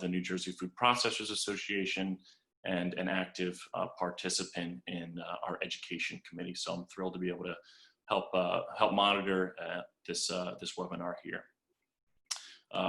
the New Jersey Food Processors Association and an active participant in our education committee. So I'm thrilled to be able to help monitor this webinar here.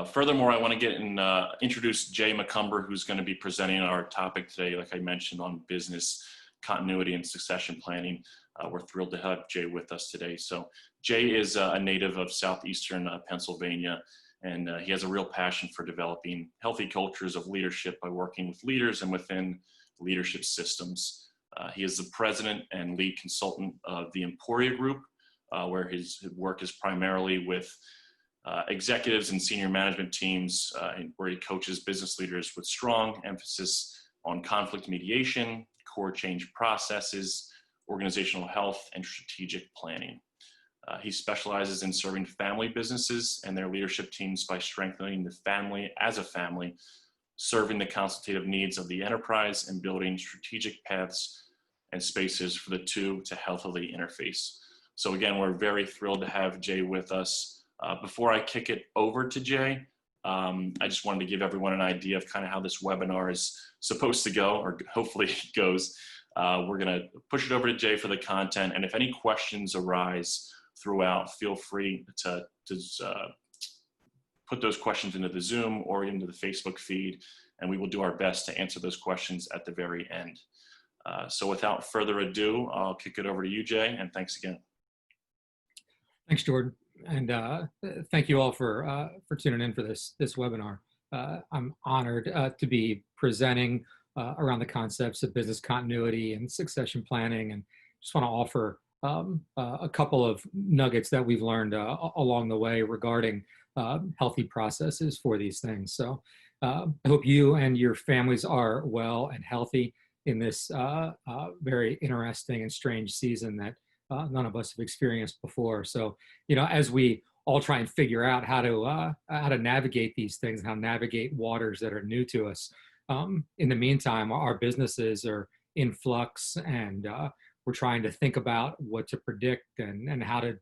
Furthermore, I want to get and introduce Jay McCumber, who's going to be presenting our topic today, like I mentioned, on business continuity and succession planning. We're thrilled to have Jay with us today. So Jay is a native of southeastern Pennsylvania, and he has a real passion for developing healthy cultures of leadership by working with leaders and within leadership systems. He is the president and lead consultant of the Emporia Group, where his work is primarily with executives and senior management teams, where he coaches business leaders with strong emphasis on conflict mediation, core change processes, organizational health, and strategic planning. He specializes in serving family businesses and their leadership teams by strengthening the family as a family, serving the consultative needs of the enterprise, and building strategic paths and spaces for the two to healthily interface. So again, we're very thrilled to have Jay with us. Before I kick it over to Jay, I just wanted to give everyone an idea of kind of how this webinar is supposed to go, or hopefully it goes. We're gonna push it over to Jay for the content, and if any questions arise throughout, feel free to put those questions into the Zoom or into the Facebook feed, and we will do our best to answer those questions at the very end. So without further ado, I'll kick it over to you, Jay, and thanks again. Thanks, Jordan, and thank you all for tuning in for this webinar. I'm honored to be presenting around the concepts of business continuity and succession planning, and just want to offer a couple of nuggets that we've learned along the way regarding healthy processes for these things. So I hope you and your families are well and healthy in this very interesting and strange season that none of us have experienced before. So, you know, as we all try and figure out how to navigate these things, and how to navigate waters that are new to us, in the meantime, our businesses are in flux, and we're trying to think about what to predict and how to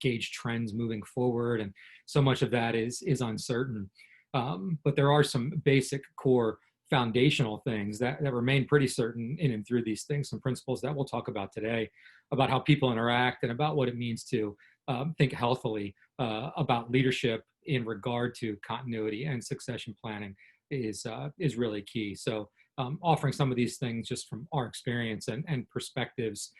gauge trends moving forward. And so much of that is uncertain. But there are some basic core foundational things that remain pretty certain in and through these things, some principles that we'll talk about today, about how people interact and about what it means to think healthily about leadership in regard to continuity and succession planning is really key. So offering some of these things just from our experience and perspectives,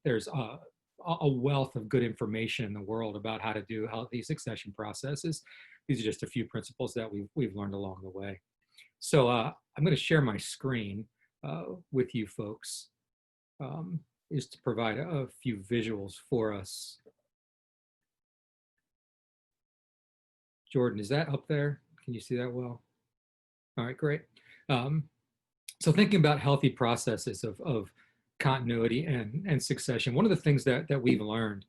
there's a wealth of good information in the world about how to do healthy succession processes. These are just a few principles that we've learned along the way. So I'm going to share my screen with you folks, is to provide a few visuals for us. Jordan, is that up there? Can you see that well? All right, great. So thinking about healthy processes of continuity and succession, one of the things that we've learned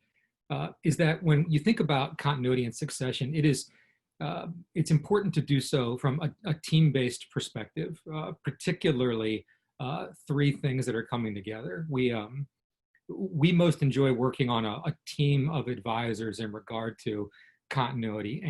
is that when you think about continuity and succession, it's important to do so from a team-based perspective, particularly three things that are coming together. We most enjoy working on a team of advisors in regard to continuity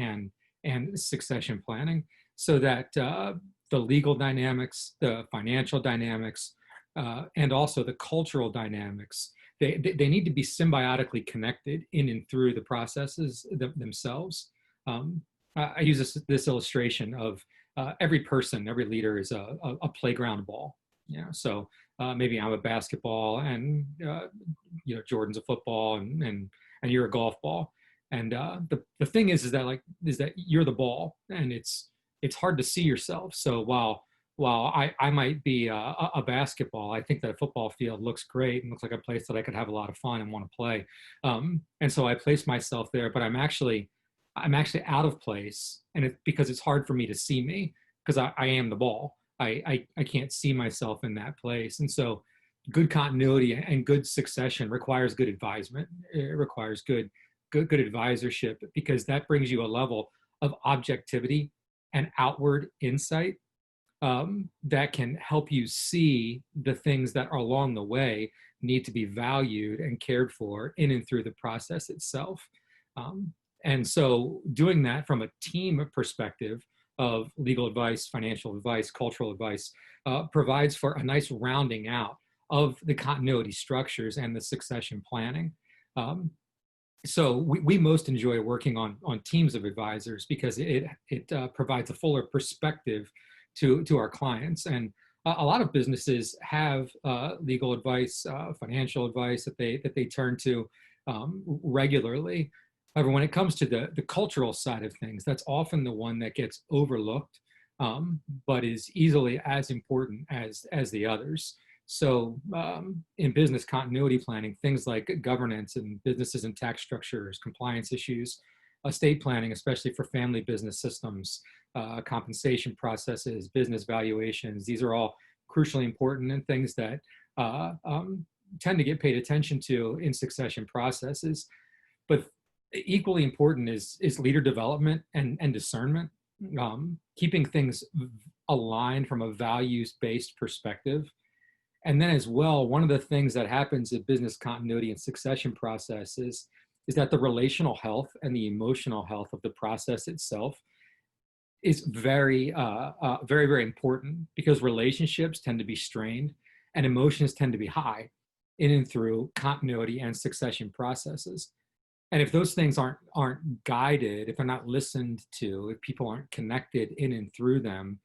and succession planning, so that the legal dynamics, the financial dynamics, and also the cultural dynamics, they need to be symbiotically connected in and through the processes themselves. I use this illustration of every leader is a playground ball. You know, so maybe I'm a basketball, and you know, Jordan's a football, and you're a golf ball. And the thing is that you're the ball, and it's hard to see yourself. So while I might be a basketball, I think that a football field looks great and looks like a place that I could have a lot of fun and want to play. And so I place myself there, but I'm actually out of place, and because it's hard for me to see me, because I am the ball. I can't see myself in that place. And so good continuity and good succession requires good advisement. It requires good advisorship, because that brings you a level of objectivity and outward insight that can help you see the things that are along the way need to be valued and cared for in and through the process itself. And so doing that from a team perspective of legal advice, financial advice, cultural advice, provides for a nice rounding out of the continuity structures and the succession planning. So we most enjoy working on teams of advisors because it provides a fuller perspective to our clients. And a lot of businesses have legal advice, financial advice that they turn to regularly. However, when it comes to the cultural side of things, that's often the one that gets overlooked, but is easily as important as the others. So in business continuity planning, things like governance and businesses and tax structures, compliance issues, estate planning, especially for family business systems, compensation processes, business valuations, these are all crucially important and things that tend to get paid attention to in succession processes. But equally important is leader development and discernment, keeping things aligned from a values-based perspective. And then as well, one of the things that happens in business continuity and succession processes is that the relational health and the emotional health of the process itself is very, very important, because relationships tend to be strained and emotions tend to be high in and through continuity and succession processes. And if those things aren't guided, if they're not listened to, if people aren't connected in and through them,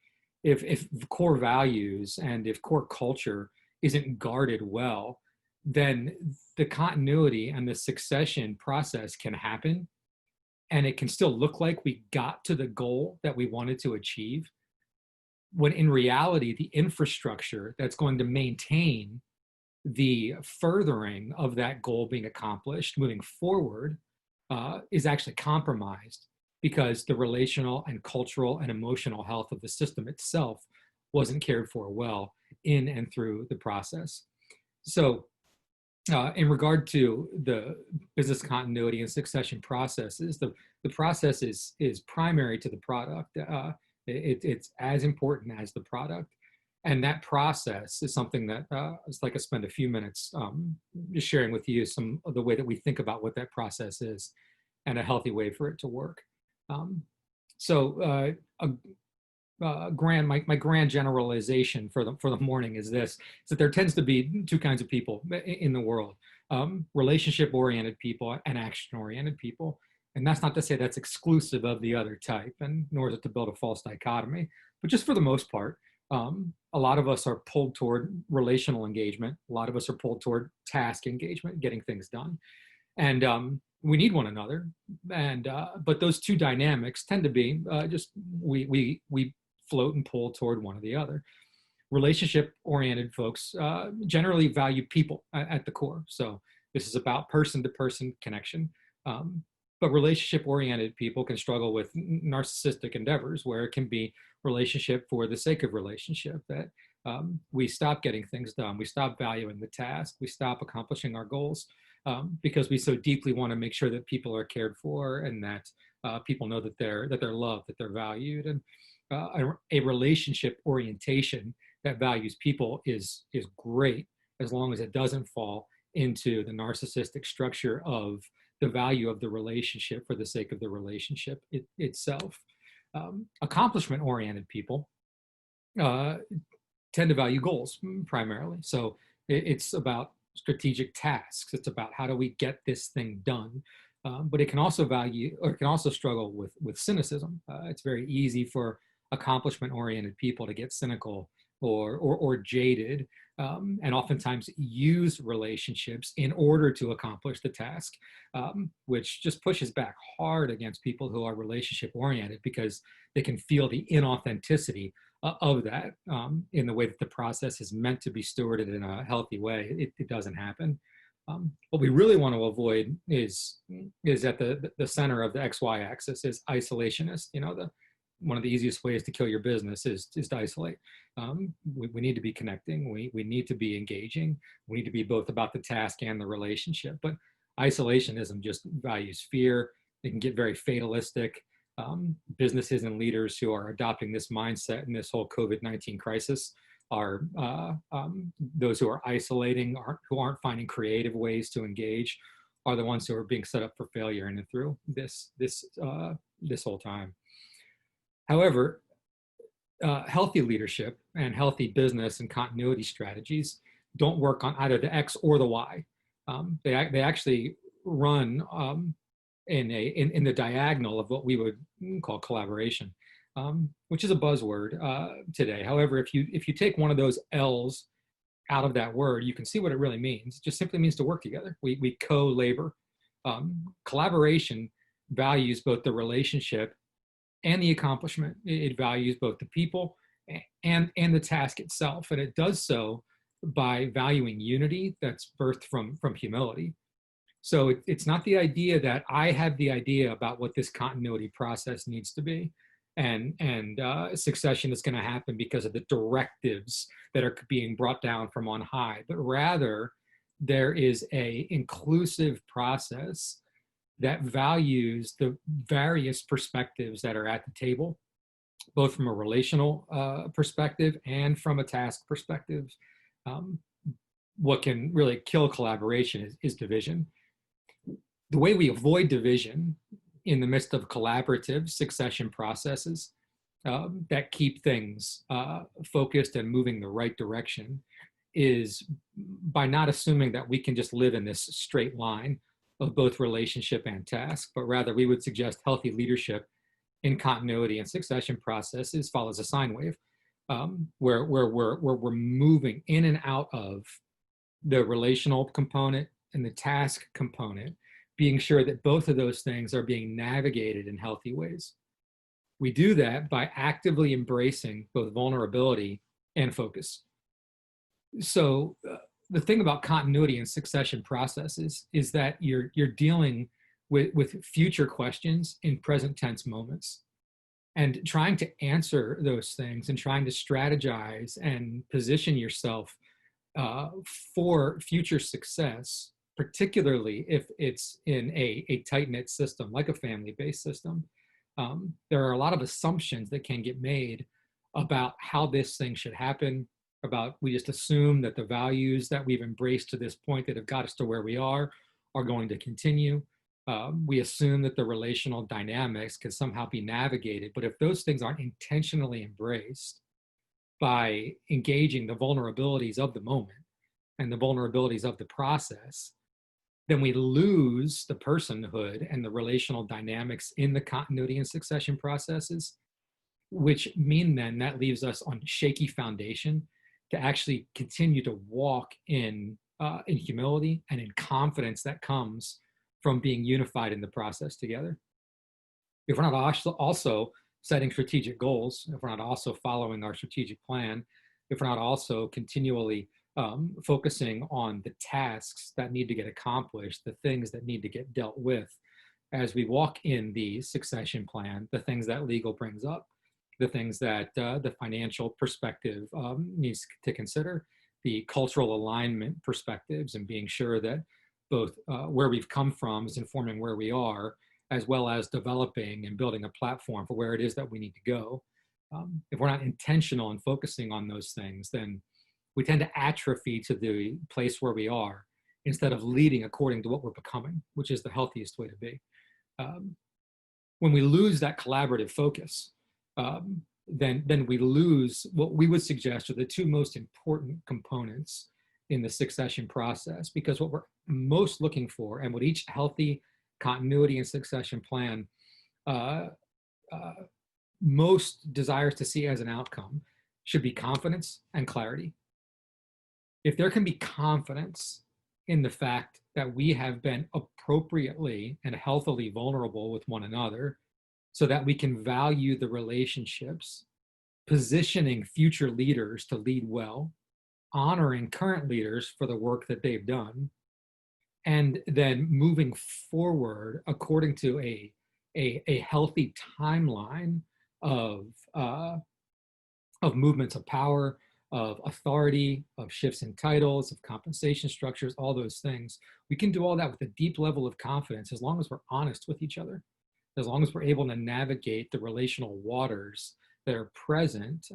if core values and if core culture isn't guarded well, then the continuity and the succession process can happen, and it can still look like we got to the goal that we wanted to achieve, when in reality, the infrastructure that's going to maintain the furthering of that goal being accomplished moving forward is actually compromised, because the relational and cultural and emotional health of the system itself wasn't cared for well in and through the process. So in regard to the business continuity and succession processes, the process is primary to the product. It's as important as the product. And that process is something that I'd like to spend a few minutes just sharing with you some of the way that we think about what that process is and a healthy way for it to work. My grand generalization for the morning is this: is that there tends to be two kinds of people in the world: relationship-oriented people and action-oriented people. And that's not to say that's exclusive of the other type, and nor is it to build a false dichotomy. But just for the most part, a lot of us are pulled toward relational engagement. A lot of us are pulled toward task engagement, getting things done, and we need one another. And but those two dynamics tend to be just we float and pull toward one or the other. Relationship-oriented folks generally value people at the core. So this is about person-to-person connection. But relationship-oriented people can struggle with narcissistic endeavors, where it can be relationship for the sake of relationship, that we stop getting things done, we stop valuing the task, we stop accomplishing our goals, because we so deeply want to make sure that people are cared for, and that people know that they're loved, that they're valued. And a relationship orientation that values people is great, as long as it doesn't fall into the narcissistic structure of the value of the relationship for the sake of the relationship itself. Accomplishment-oriented people tend to value goals primarily. So it's about strategic tasks. It's about how do we get this thing done. But it can also struggle with cynicism. It's very easy for accomplishment-oriented people to get cynical or jaded, and oftentimes use relationships in order to accomplish the task, which just pushes back hard against people who are relationship-oriented, because they can feel the inauthenticity of that in the way that the process is meant to be stewarded in a healthy way. It doesn't happen. What we really want to avoid is at the center of the XY axis is isolationist. One of the easiest ways to kill your business is to isolate. We need to be connecting. We need to be engaging. We need to be both about the task and the relationship. But isolationism just values fear. It can get very fatalistic. Businesses and leaders who are adopting this mindset in this whole COVID-19 crisis are those who are isolating, who aren't finding creative ways to engage, are the ones who are being set up for failure in and through this whole time. However, healthy leadership and healthy business and continuity strategies don't work on either the X or the Y. They actually run in the diagonal of what we would call collaboration, which is a buzzword today. However, if you take one of those L's out of that word, you can see what it really means. It just simply means to work together. We co-labor. Collaboration values both the relationship and the accomplishment. It values both the people and the task itself, and it does so by valuing unity that's birthed from humility. So it's not the idea that I have the idea about what this continuity process needs to be, and succession is going to happen because of the directives that are being brought down from on high, but rather there is a inclusive process that values the various perspectives that are at the table, both from a relational perspective and from a task perspective. What can really kill collaboration is division. The way we avoid division in the midst of collaborative succession processes that keep things focused and moving the right direction is by not assuming that we can just live in this straight line of both relationship and task, but rather we would suggest healthy leadership in continuity and succession processes follows a sine wave, where we're moving in and out of the relational component and the task component, being sure that both of those things are being navigated in healthy ways. We do that by actively embracing both vulnerability and focus. So the thing about continuity and succession processes is that you're dealing with future questions in present tense moments, and trying to answer those things and trying to strategize and position yourself for future success, particularly if it's in a tight-knit system like a family-based system. There are a lot of assumptions that can get made about how this thing should happen. We just assume that the values that we've embraced to this point that have got us to where we are going to continue. We assume that the relational dynamics can somehow be navigated, but if those things aren't intentionally embraced by engaging the vulnerabilities of the moment and the vulnerabilities of the process, then we lose the personhood and the relational dynamics in the continuity and succession processes, which mean then that leaves us on shaky foundation to actually continue to walk in humility and in confidence that comes from being unified in the process together. If we're not also setting strategic goals, if we're not also following our strategic plan, if we're not also continually focusing on the tasks that need to get accomplished, the things that need to get dealt with as we walk in the succession plan, the things that legal brings up, the things that the financial perspective needs to consider, the cultural alignment perspectives, and being sure that both where we've come from is informing where we are, as well as developing and building a platform for where it is that we need to go. If we're not intentional in focusing on those things, then we tend to atrophy to the place where we are instead of leading according to what we're becoming, which is the healthiest way to be. When we lose that collaborative focus, then we lose what we would suggest are the two most important components in the succession process, because what we're most looking for and what each healthy continuity and succession plan most desires to see as an outcome should be confidence and clarity. If there can be confidence in the fact that we have been appropriately and healthily vulnerable with one another so that we can value the relationships, positioning future leaders to lead well, honoring current leaders for the work that they've done, and then moving forward according to a healthy timeline of movements of power, of authority, of shifts in titles, of compensation structures, all those things. We can do all that with a deep level of confidence as long as we're honest with each other, as long as we're able to navigate the relational waters that are present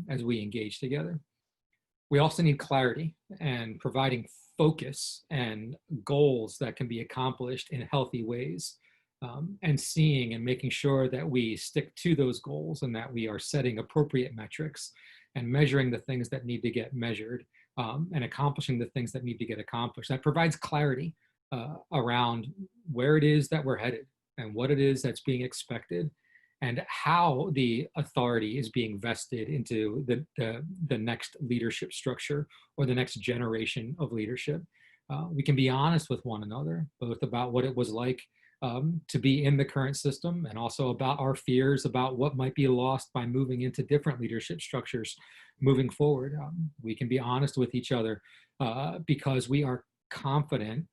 as we engage together. We also need clarity and providing focus and goals that can be accomplished in healthy ways and seeing and making sure that we stick to those goals and that we are setting appropriate metrics and measuring the things that need to get measured, and accomplishing the things that need to get accomplished. That provides clarity around where it is that we're headed and what it is that's being expected and how the authority is being vested into the next leadership structure or the next generation of leadership. We can be honest with one another, both about what it was like to be in the current system and also about our fears about what might be lost by moving into different leadership structures moving forward. We can be honest with each other because we are confident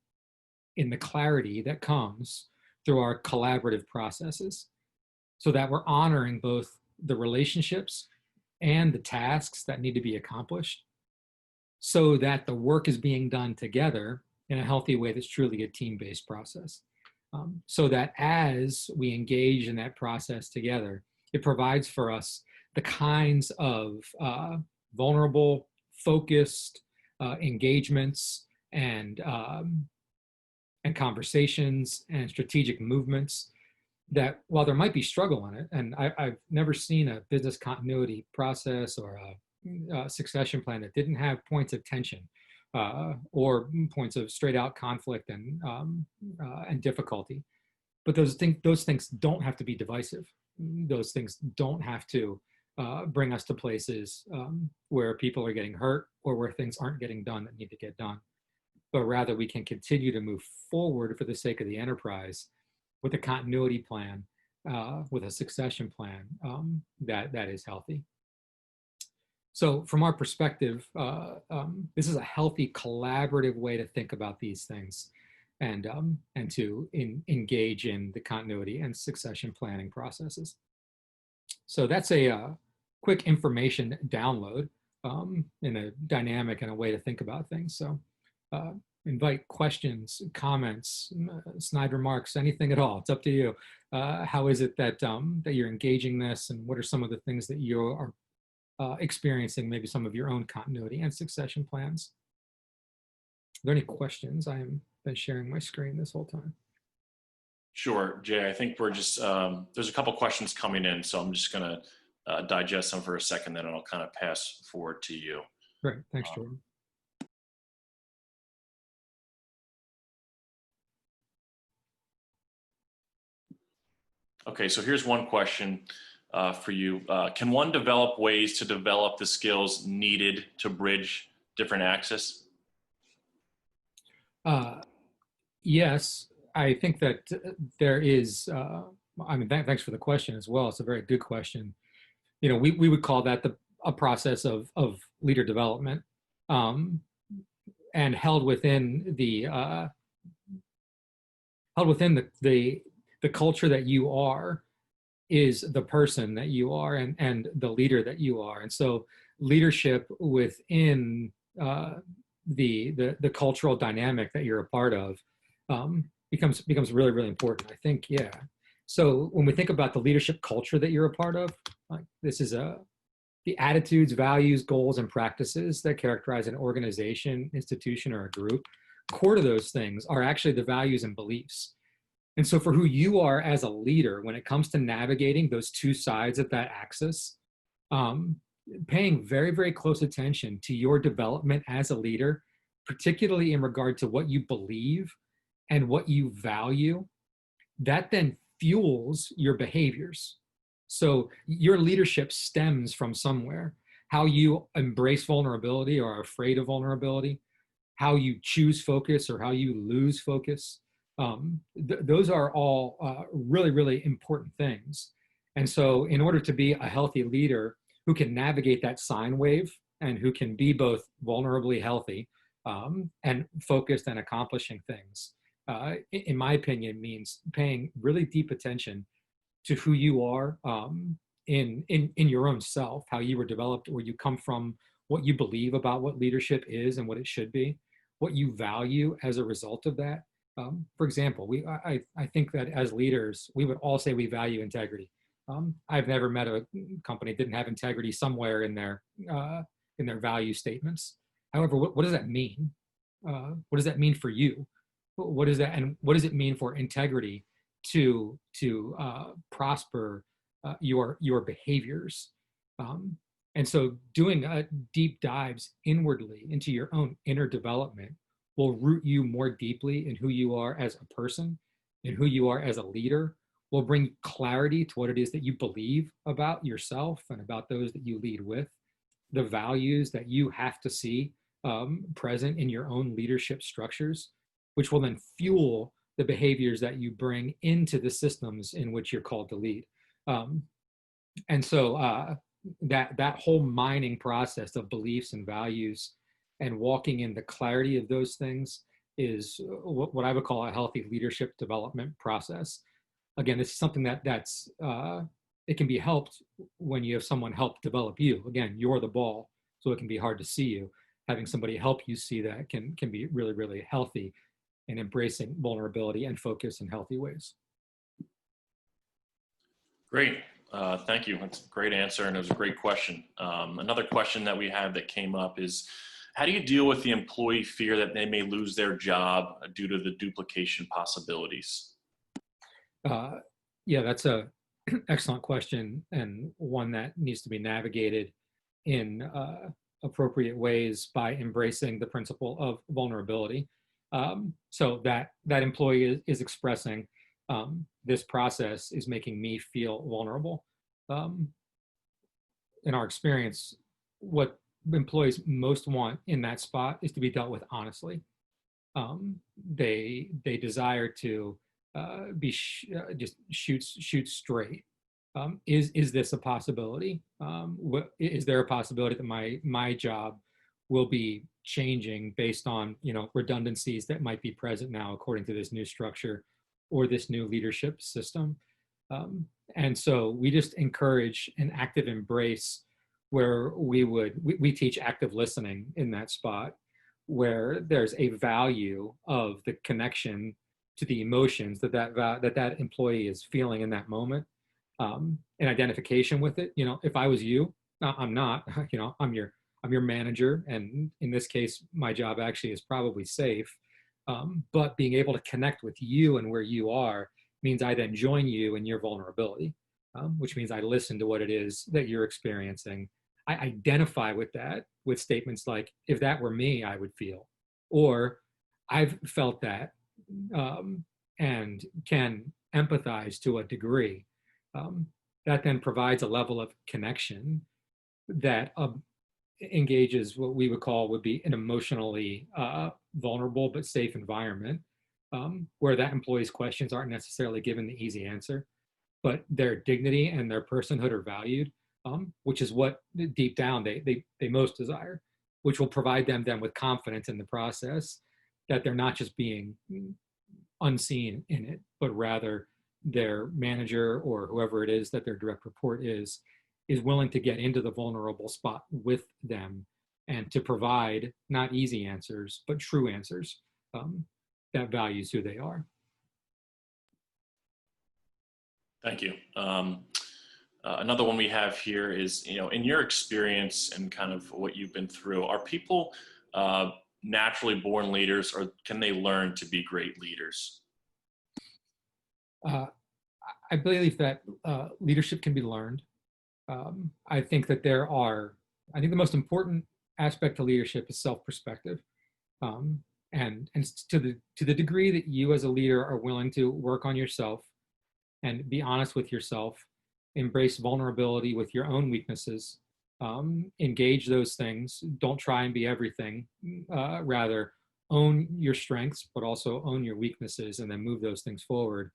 in the clarity that comes through our collaborative processes, so that we're honoring both the relationships and the tasks that need to be accomplished, so that the work is being done together in a healthy way that's truly a team-based process. So that as we engage in that process together, it provides for us the kinds of vulnerable, focused engagements and conversations and strategic movements that, while there might be struggle in it, and I've never seen a business continuity process or a succession plan that didn't have points of tension or points of straight out conflict and difficulty. But those things don't have to be divisive. Those things don't have to bring us to places where people are getting hurt or where things aren't getting done that need to get done. But rather we can continue to move forward for the sake of the enterprise with a continuity plan, with a succession plan that is healthy. So from our perspective, this is a healthy collaborative way to think about these things and to engage in the continuity and succession planning processes. So that's a quick information download in a dynamic and a way to think about things. So invite questions, comments, snide remarks, anything at all. It's up to you. How is it that that you're engaging this, and what are some of the things that you are experiencing, maybe some of your own continuity and succession plans? Are there any questions? I have been sharing my screen this whole time. Sure, Jay. I think we're just, there's a couple questions coming in, so I'm just going to digest them for a second, then I'll kind of pass forward to you. Great. Thanks, Jordan. Okay, so here's one question for you. Can one develop ways to develop the skills needed to bridge different axes? Yes, I think that there is, I mean, thanks for the question as well. It's a very good question. You know, we would call that a process of leader development, and held within the culture that you are is the person that you are and the leader that you are. And so leadership within the cultural dynamic that you're a part of becomes really, really important, I think. Yeah. So when we think about the leadership culture that you're a part of, like this is the attitudes, values, goals, and practices that characterize an organization, institution, or a group. Core to those things are actually the values and beliefs. And so for who you are as a leader, when it comes to navigating those two sides of that axis, paying very, very close attention to your development as a leader, particularly in regard to what you believe and what you value, that then fuels your behaviors. So your leadership stems from somewhere. How you embrace vulnerability or are afraid of vulnerability, how you choose focus or how you lose focus. Those are all really, really important things. And so in order to be a healthy leader who can navigate that sine wave and who can be both vulnerably healthy and focused and accomplishing things, in my opinion, means paying really deep attention to who you are in your own self, how you were developed, where you come from, what you believe about what leadership is and what it should be, what you value as a result of that. For example, I think that as leaders, we would all say we value integrity. I've never met a company that didn't have integrity somewhere in their value statements. However, what does that mean? What does that mean for you? What is that, and what does it mean for integrity to prosper your behaviors. And so doing deep dives inwardly into your own inner development will root you more deeply in who you are as a person and who you are as a leader, will bring clarity to what it is that you believe about yourself and about those that you lead with, the values that you have to see present in your own leadership structures, which will then fuel the behaviors that you bring into the systems in which you're called to lead. And so that whole mining process of beliefs and values and walking in the clarity of those things is what I would call a healthy leadership development process. Again, this is something that's it can be helped when you have someone help develop you. Again, you're the ball, so it can be hard to see you. Having somebody help you see that can be really, really healthy in embracing vulnerability and focus in healthy ways. Great. Thank you. That's a great answer, and it was a great question. Another question that we have that came up is, how do you deal with the employee fear that they may lose their job due to the duplication possibilities? Yeah, that's a excellent question, and one that needs to be navigated in appropriate ways by embracing the principle of vulnerability. So that employee is expressing, this process is making me feel vulnerable. In our experience, what employees most want in that spot is to be dealt with honestly. They desire to just shoot straight. Is this a possibility? Is there a possibility that my job will be changing based on redundancies that might be present now according to this new structure or this new leadership system? And so we just encourage an active embrace where we teach active listening in that spot, where there's a value of the connection to the emotions that employee is feeling in that moment, and identification with it. If I was you, I'm not, I'm your manager, and in this case, my job actually is probably safe. But being able to connect with you and where you are means I then join you in your vulnerability, which means I listen to what it is that you're experiencing. I identify with that with statements like, if that were me, I would feel, or I've felt that, and can empathize to a degree. That then provides a level of connection that engages what we would be an emotionally vulnerable but safe environment, where that employee's questions aren't necessarily given the easy answer, but their dignity and their personhood are valued, which is what deep down they most desire, which will provide them then with confidence in the process that they're not just being unseen in it, but rather their manager or whoever it is that their direct report is willing to get into the vulnerable spot with them and to provide not easy answers, but true answers that values who they are. Thank you. Another one we have here is, in your experience and kind of what you've been through, are people naturally born leaders, or can they learn to be great leaders? I believe that leadership can be learned. I think that I think the most important aspect to leadership is self-perspective. And to the degree that you as a leader are willing to work on yourself and be honest with yourself, embrace vulnerability with your own weaknesses, engage those things, don't try and be everything, rather own your strengths, but also own your weaknesses and then move those things forward.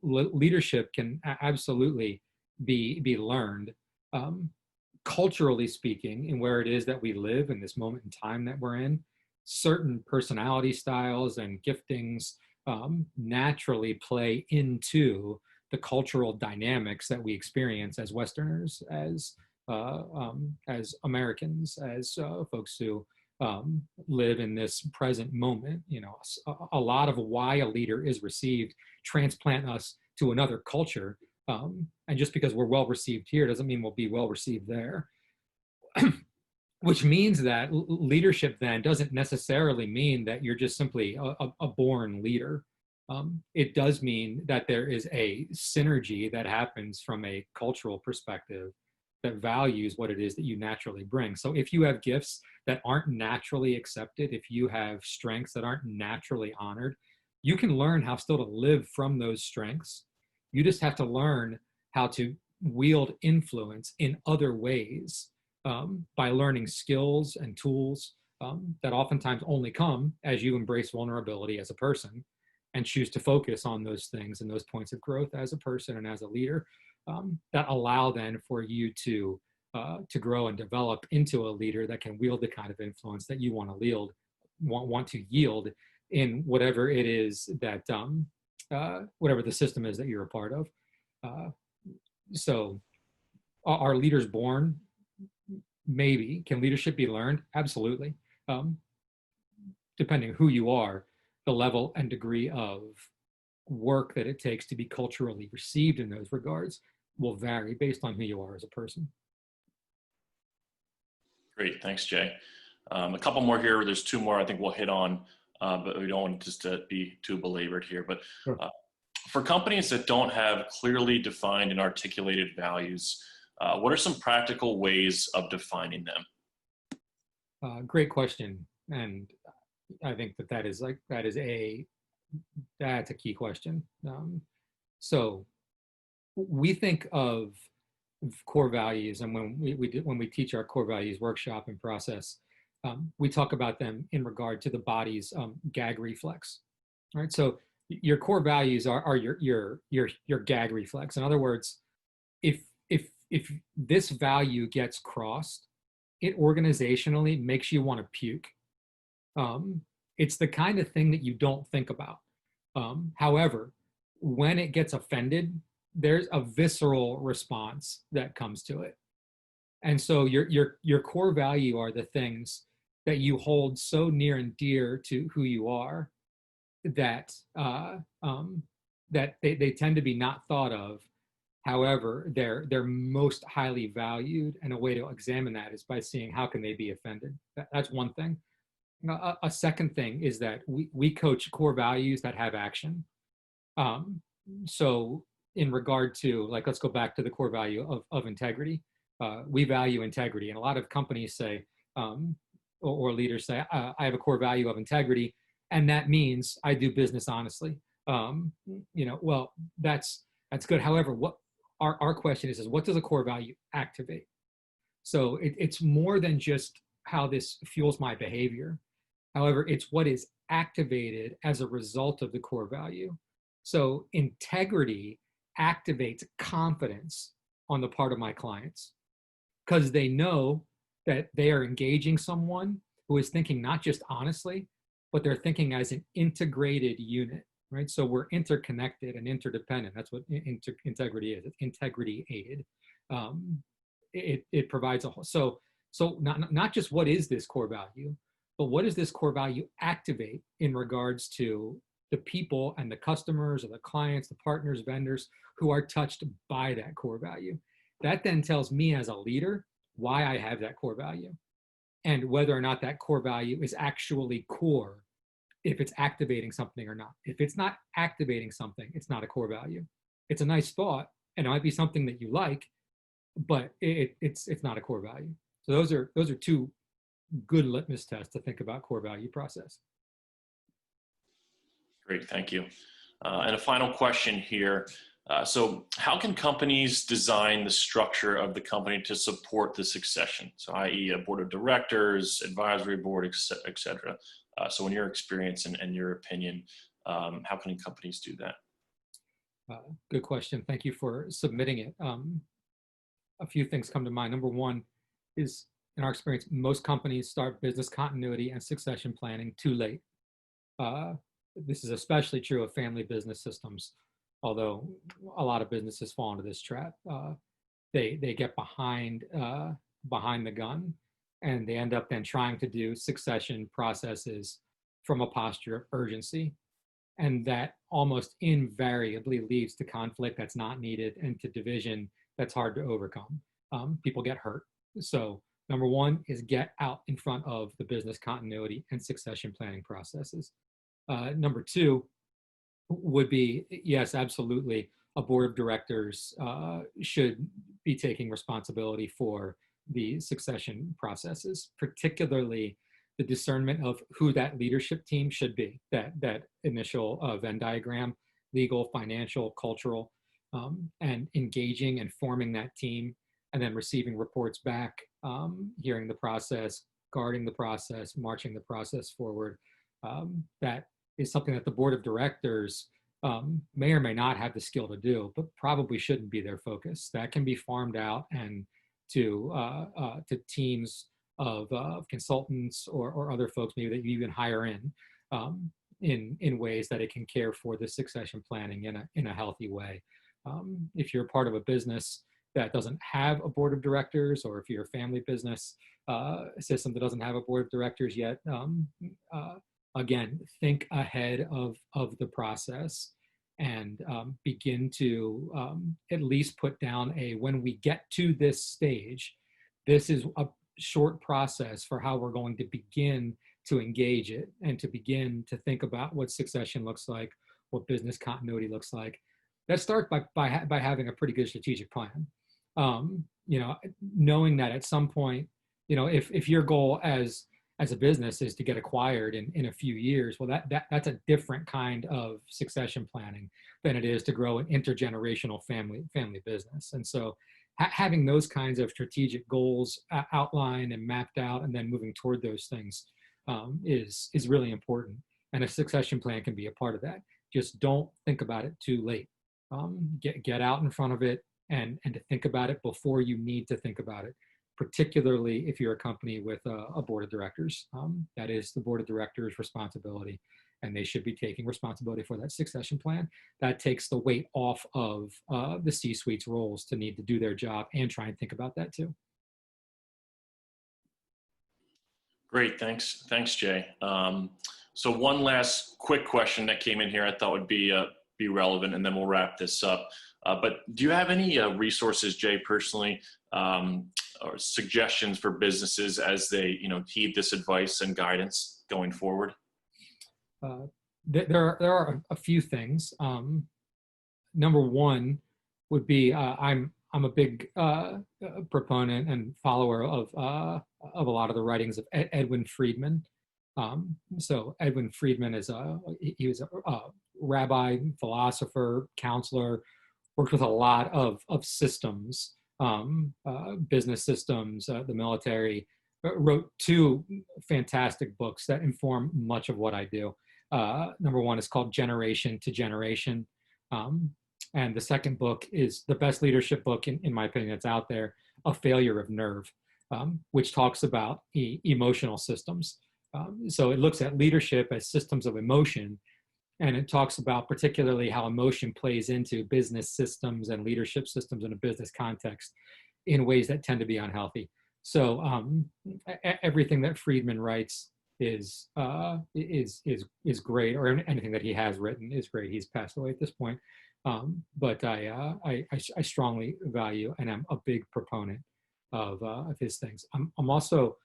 Leadership can absolutely be learned, culturally speaking, in where it is that we live in this moment in time that we're in. Certain personality styles and giftings naturally play into the cultural dynamics that we experience as Westerners, as Americans, as folks who live in this present moment. A lot of why a leader is received transplant us to another culture, and just because we're well received here doesn't mean we'll be well received there. Which means that leadership then doesn't necessarily mean that you're just simply a born leader. It does mean that there is a synergy that happens from a cultural perspective that values what it is that you naturally bring. So if you have gifts that aren't naturally accepted, if you have strengths that aren't naturally honored, you can learn how still to live from those strengths. You just have to learn how to wield influence in other ways, by learning skills and tools that oftentimes only come as you embrace vulnerability as a person and choose to focus on those things and those points of growth as a person and as a leader, that allow then for you to grow and develop into a leader that can wield the kind of influence that you want to wield, want to yield in whatever it is that whatever the system is that you're a part of. So are leaders born? Maybe. Can leadership be learned? Absolutely. Depending who you are, the level and degree of work that it takes to be culturally received in those regards will vary based on who you are as a person. Great, thanks, Jay. A couple more here. There's two more I think we'll hit on, but we don't want just to be too belabored here. But Sure. For companies that don't have clearly defined and articulated values, what are some practical ways of defining them? Great question, and I think that's a key question. So we think of core values, and when we teach our core values workshop and process, we talk about them in regard to the body's gag reflex. Right. So your core values are your gag reflex. In other words, if this value gets crossed, it organizationally makes you want to puke. It's the kind of thing that you don't think about. However, when it gets offended, there's a visceral response that comes to it. And so your core value are the things that you hold so near and dear to who you are that that they tend to be not thought of. However, they're most highly valued, and a way to examine that is by seeing how can they be offended. That's one thing. A second thing is that we coach core values that have action. So in regard to, like, let's go back to the core value of integrity. We value integrity, and a lot of companies say, or leaders say, I have a core value of integrity, and that means I do business honestly. Well, that's good. However, what our question is what does a core value activate? So it's more than just how this fuels my behavior. However, it's what is activated as a result of the core value. So integrity activates confidence on the part of my clients because they know that they are engaging someone who is thinking not just honestly, but they're thinking as an integrated unit, right? So we're interconnected and interdependent. That's what integrity is. It's integrity aided. It provides a whole, so not just what is this core value, but what does this core value activate in regards to the people and the customers or the clients, the partners, vendors who are touched by that core value. That then tells me as a leader why I have that core value and whether or not that core value is actually core, if it's activating something or not. If it's not activating something, it's not a core value. It's a nice thought, and it might be something that you like, but it's not a core value. So those are two good litmus tests to think about core value process. Great, thank you. And a final question here. So how can companies design the structure of the company to support the succession? So i.e. a board of directors, advisory board, et cetera. So in your experience and your opinion, how can companies do that? Good question. Thank you for submitting it. A few things come to mind. Number one is, in our experience, most companies start business continuity and succession planning too late. This is especially true of family business systems, although a lot of businesses fall into this trap. They get behind the gun, and they end up then trying to do succession processes from a posture of urgency. And that almost invariably leads to conflict that's not needed and to division that's hard to overcome. People get hurt. So number one is get out in front of the business continuity and succession planning processes. Number two would be, yes, absolutely. A board of directors should be taking responsibility for the succession processes, particularly the discernment of who that leadership team should be, that initial Venn diagram, legal, financial, cultural, and engaging and forming that team, and then receiving reports back, hearing the process, guarding the process, marching the process forward. That is something that the board of directors may or may not have the skill to do, but probably shouldn't be their focus. That can be farmed out and to teams of consultants or other folks maybe that you even hire in ways that it can care for the succession planning in a healthy way. If you're part of a business that doesn't have a board of directors, or if you're a family business system that doesn't have a board of directors yet, again, think ahead of the process and begin to at least put down when we get to this stage, this is a short process for how we're going to begin to engage it and to begin to think about what succession looks like, what business continuity looks like. That starts by having a pretty good strategic plan. Knowing that at some point, if your goal as a business is to get acquired in a few years, well, that's a different kind of succession planning than it is to grow an intergenerational family business. And so having those kinds of strategic goals outlined and mapped out and then moving toward those things is really important. And a succession plan can be a part of that. Just don't think about it too late. Get out in front of it and to think about it before you need to think about it, particularly if you're a company with a board of directors. That is the board of directors' responsibility, and they should be taking responsibility for that succession plan. That takes the weight off of the C-suite's roles to need to do their job and try and think about that too. Great, thanks, Jay. So one last quick question that came in here I thought would be relevant, and then we'll wrap this up. But do you have any resources, Jay, personally, or suggestions for businesses as they, heed this advice and guidance going forward? There are a few things. Number one would be I'm a big proponent and follower of a lot of the writings of Edwin Friedman. So Edwin Friedman he was a rabbi, philosopher, counselor, worked with a lot of systems, business systems, the military, wrote two fantastic books that inform much of what I do. Number one is called Generation to Generation. And the second book is the best leadership book, in my opinion, that's out there, A Failure of Nerve, which talks about emotional systems. So it looks at leadership as systems of emotion, and it talks about particularly how emotion plays into business systems and leadership systems in a business context in ways that tend to be unhealthy. So everything that Friedman writes is great, or anything that he has written is great. He's passed away at this point, but I strongly value, and I'm a big proponent of his things. I'm also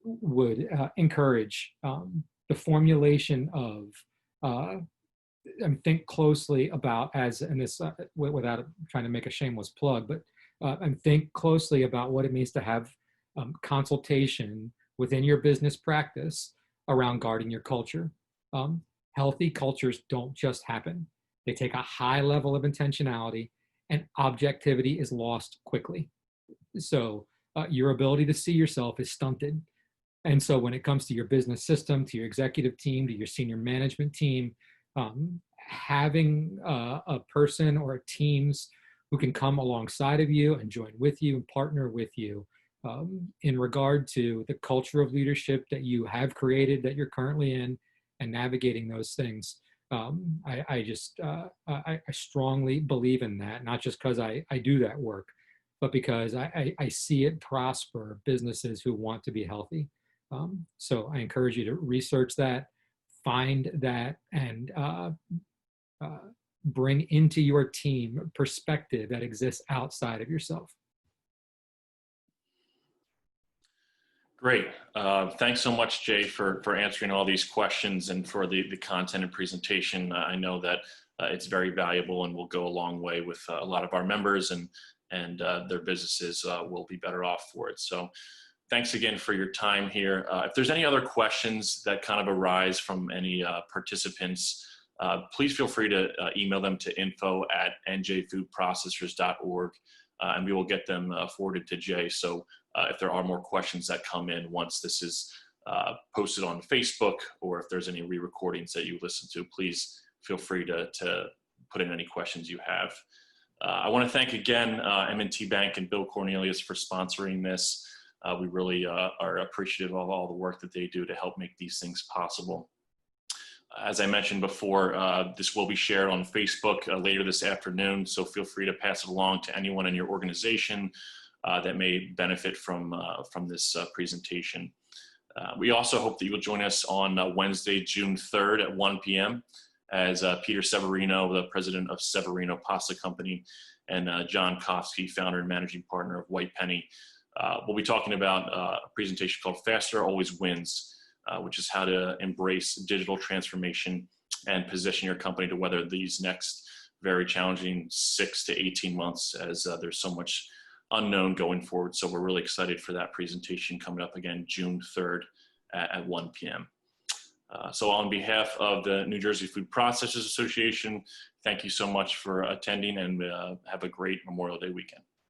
would encourage the formulation of and think closely about, and this without trying to make a shameless plug, but and think closely about what it means to have consultation within your business practice around guarding your culture. Healthy cultures don't just happen. They take a high level of intentionality, and objectivity is lost quickly. So your ability to see yourself is stunted. And so when it comes to your business system, to your executive team, to your senior management team, having a person or teams who can come alongside of you and join with you and partner with you in regard to the culture of leadership that you have created, that you're currently in, and navigating those things. I strongly believe in that, not just because I do that work, but because I see it prosper businesses who want to be healthy. So I encourage you to research that, find that, and bring into your team perspective that exists outside of yourself. Great. Thanks so much, Jay, for answering all these questions and for the content and presentation. I know that it's very valuable and will go a long way with a lot of our members, and their businesses will be better off for it. So thanks again for your time here. If there's any other questions that kind of arise from any participants, please feel free to email them to info@njfoodprocessors.org, and we will get them forwarded to Jay. So if there are more questions that come in once this is posted on Facebook, or if there's any re-recordings that you listen to, please feel free to put in any questions you have. I want to thank again M&T Bank and Bill Cornelius for sponsoring this. We really are appreciative of all the work that they do to help make these things possible. As I mentioned before, this will be shared on Facebook later this afternoon, so feel free to pass it along to anyone in your organization that may benefit from this presentation. We also hope that you will join us on Wednesday, June 3rd at 1 p.m. as Peter Severino, the president of Severino Pasta Company, and John Kofsky, founder and managing partner of White Penny. We'll be talking about a presentation called Faster Always Wins, which is how to embrace digital transformation and position your company to weather these next very challenging 6 to 18 months, as there's so much unknown going forward. So we're really excited for that presentation coming up again June 3rd at 1 p.m. So on behalf of the New Jersey Food Processors Association, thank you so much for attending, and have a great Memorial Day weekend.